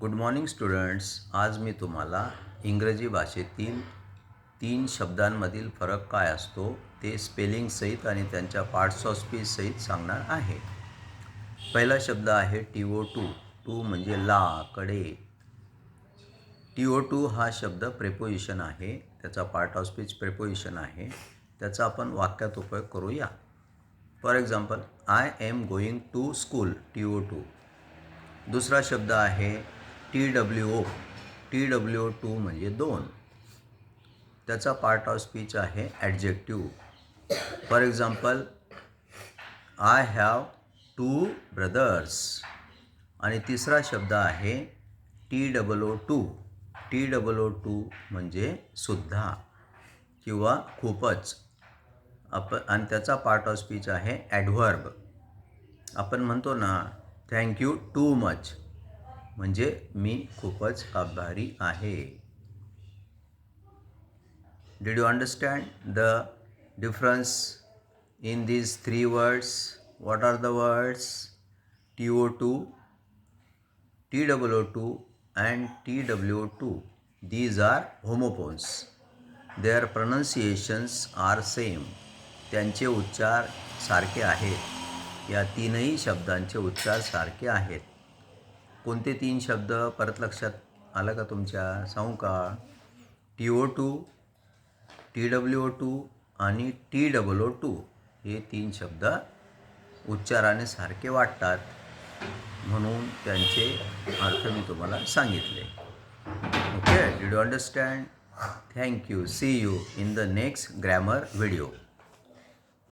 Good morning students. आज मी तुम्हाला इंग्रजी भाषेतील 3 शब्दांमधील फरक काय असतो ते स्पेलिंगसहित आणि त्यांच्या पार्ट्स ऑफ स्पीच सहित सांगणार आहे. पहिला शब्द आहे TO2. टू म्हणजे ला, कडे. TO2 हा शब्द प्रेपोजिशन आहे, त्याचा पार्ट ऑफ स्पीच प्रेपोजिशन आहे. त्याचा आपण वाक्यात उपयोग करूया. For example, I am going to school. TO2. दुसरा शब्द आहे TWO. TWO2 म्हणजे 2. त्याचा पार्ट ऑफ स्पीच आहे adjective. For example, I have 2 brothers. आणि तिसरा शब्द आहे TOO2. TOO2 म्हणजे सुद्धा किंवा खूपच. आणि त्याचा पार्ट ऑफ स्पीच आहे ॲडव्हर्ब. आपण म्हणतो ना, थँक्यू टू मच, म्हणजे मी खूपच आभारी आहे. Did you understand the difference in these 3 words? What are the words? TO2, TOO2 and TWO2. These are homophones. Their pronunciations are same. त्यांचे उच्चार सारखे आहेत. या तीनही शब्दांचे उच्चार सारखे आहेत. कोणते 3 शब्द परत लक्षात आलं का तुमच्या? सांगू का? TO2, TWO2 आणि TOO2 हे 3 शब्द उच्चाराने सारखे वाटतात, म्हणून त्यांचे अर्थ मी तुम्हाला सांगितले. Okay, did you understand? Thank you. See you in the next grammar video.